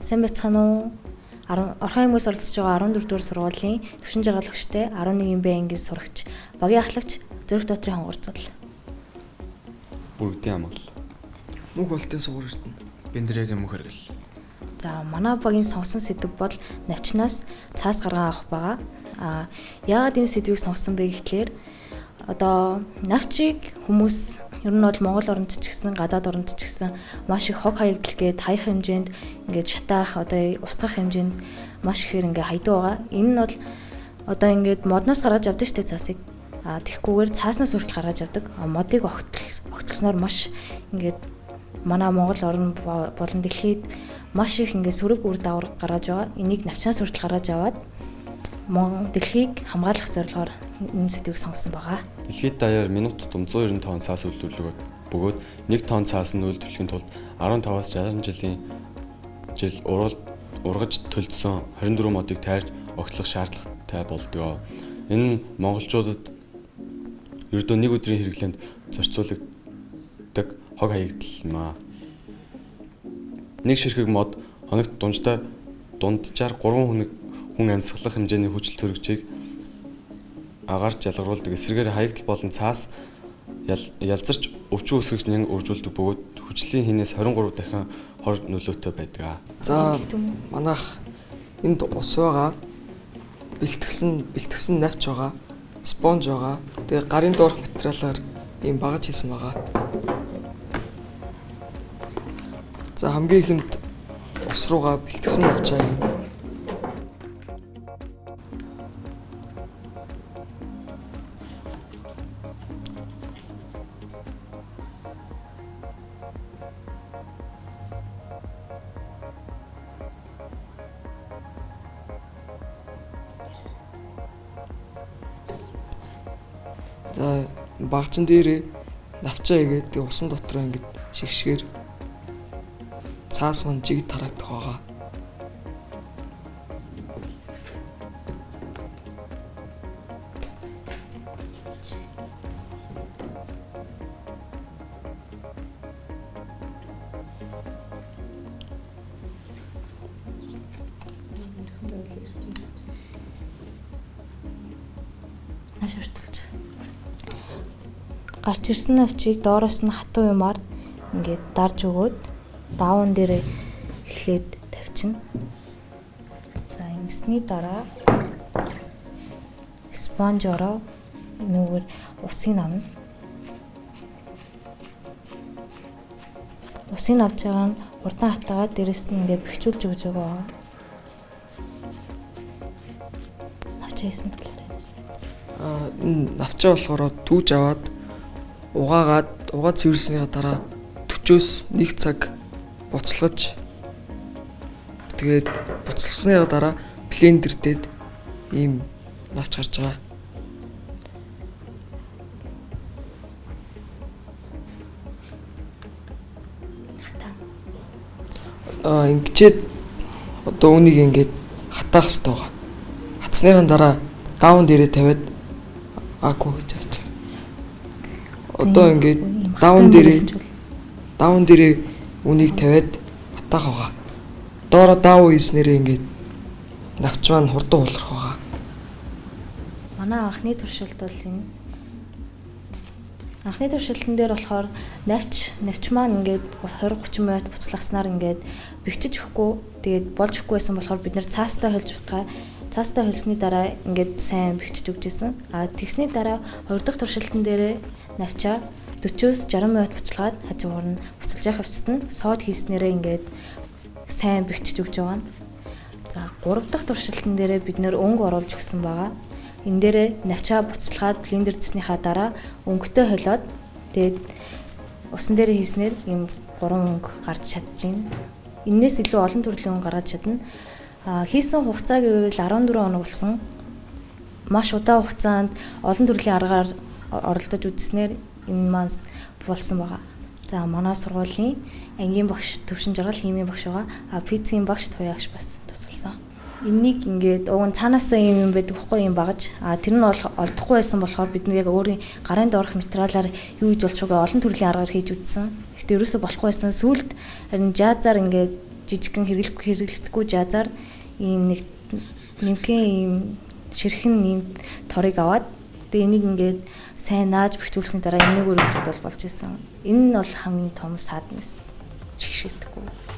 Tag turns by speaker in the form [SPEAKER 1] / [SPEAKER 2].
[SPEAKER 1] Сайн байцгаана уу? Орхон хүмүүс оролцож байгаа 14 дугаар сургуулийн төвшин жаргалагчтай 11 Б ангийн сурагч, багийн ахлагч Зөрөх дотрийн хонгорцол.
[SPEAKER 2] Бүгдийн амгал.
[SPEAKER 3] Мөнх болтын сугар эрдэнэ.
[SPEAKER 2] Бендрэгийн мөнх хэрэгэл.
[SPEAKER 1] За манай багийн сонгосон сэдв бол навчнаас цаас гаргаа авах байгаа. Яагаад энэ сэдвийг сонгосон бэ гэхлээр одоо навчийг хүмүүс ер нь бол Монгол оронд ч гэсэн гадаад оронд ч гэсэн маш их хог хаягдalгээд хаях хэмжээнд ингээд шатаах одоо устгах хэмжээнд маш ихээр ингээд хайдаг байгаа. Энэ нь бол одоо ингээд модноос гаргаж авдаг штэ цаасыг. Тэгхгүйгээр цааснаас хүртэл гаргаж авдаг. Модыг огтлсноор маш ингээд манай Монгол орн болон дэлхийд маш их ингээд сөрөг үр дагавар гаргаж байгаа. Энийг навчнаас хүртэл гаргаж аваад дэлхийг хамгаалах зорилгоор энэ сэдвийг сонгосон байгаа.
[SPEAKER 2] Дэлхийд даяар минутад 195 цаас үйлдвэрлэгээд бөгөөд 1 тонн цаас нь үйлдвэрлэхийн тулд 15-аас 60 жил ургаж төлдсөн 24 модыг тайрж огтлох шаардлагатай болдог. Энэ нь монголчуудад ердөө нэг өдрийн хэрэглээнд зарцуулагддаг хог хаягдал юм аа. Нэг ширхэг мод хоногт дунджаар 3 хүн амьсгалах хэмжээний хүчил төрөгчийг агаарч ялгаруулдаг. Эсрэгээр хаягдал болон цаас ялзарч өвчин үсгэж нэн үржүүлдэг бөгөөд хүчлийн хийнээс 23 дахин хор нөлөөтэй байдаг.
[SPEAKER 3] За манайх энд ус байгаа. Бэлтгэсэн навч байгаа. Спонж байгаа. Тэгээ гарын доорх материалаар ийм багаж хийсэн байгаа. За хамгийн ихэнд ус руугаа бэлтгэсэн навчаа юм. За багцан дээр навчаа игээд усан дотроо ингэж шигшгээр цаас мань жиг тараагдах байгаа.
[SPEAKER 1] Гарч ирсэн навчийг доороос нь хатуу юмар ингээд дарж өгөөд даун дээр эхлээд тавьчихна. За ингэсний дараа спонжороо нүгээр усыг авна. Усыг авч байгаа нь урдан хатаагаад дээрэс нь ингээд бэхжүүлж өгч байгаа. Навчаа хийсэн талаар.
[SPEAKER 3] Навчаа болохоор түүж аваад угаа цэвэрснийхаа дараа 40-оос 1 цаг буцалгаж тэгээд буцалсныхаа дараа блендер дээд ийм навч гарч байгаа. Ингэчээд одоо үнийг ингээд хатаах хэрэгтэй байгаа. Хатсныхаа дараа даун дээрээ тавиад гэж авч. Одоо ингээд даун дээрээ үнийг тавиад хатаах байгаа. Доороо даун хийснээрээ ингээд навч маань хурдан уулах байгаа.
[SPEAKER 1] Манай анхны туршилт бол энэ. Анхны туршилтан дээр болохоор навч маань ингээд 20-30 минут буцлагснаар ингээд бэхжиж өгөхгүй тэгээд болж өгөхгүй байсан болохоор бид нэр цаастаа хөлж утгаа. Цаастаа хөлсний дараа ингээд сайн бэхжиж өгч ирсэн. Тэгсний дараа 2 дахь туршилтан дээр навчаа 40-оос 60 минут буцалгаад хажуугаар нь буцалж явах явцад нь сод хийснээрээ ингээд сайн бэхжиж өгч байгаа. За 3 дахь туршилтан дээр бид нэр өнгө оруулж өгсөн байгаа. Энэ дээр навчаа буцалгаад блендердснийхаа дараа өнгөтэй холиод тэгээд усан дээр хийснээр ийм 3 өнгө гарч чадчихээн. Эннээс илүү олон төрлийн өнгө гаргаж чадна. Хийсэн хугацаа гэвэл 14 хоног болсон. Маш удаан хугацаанд олон төрлийн аргаар оролдож үзснээр энэ маань болсон байгаа. За манай сургуулийн ангийн багш төвшин жаргал химийн багш байгаа. Физикийн багш туяагч бас тусалсан. Энийг ингээд цаанаасаа юм байдаг хгүй юм багаж. Тэр нь бол олдохгүй байсан болохоор бид нэг өөрийн гарын доорх материалаар юу хийж болчихгүй олон төрлийн аргаар хийж үзсэн. Гэхдээ ерөөсөө болохгүй байсан. Сүүлд харин жазаар ингээд жижигхэн хэрэглэхгүй жазаар ийм нэг нэмхэн ийм ширхэн ийм торыг аваад тэгээ энийг ингээд сайн нааж бэхжүүлсний дараа энэгээр үзэхэд бол болж исэн. Энэ нь бол хамгийн том саднес шигшэгдэхгүй.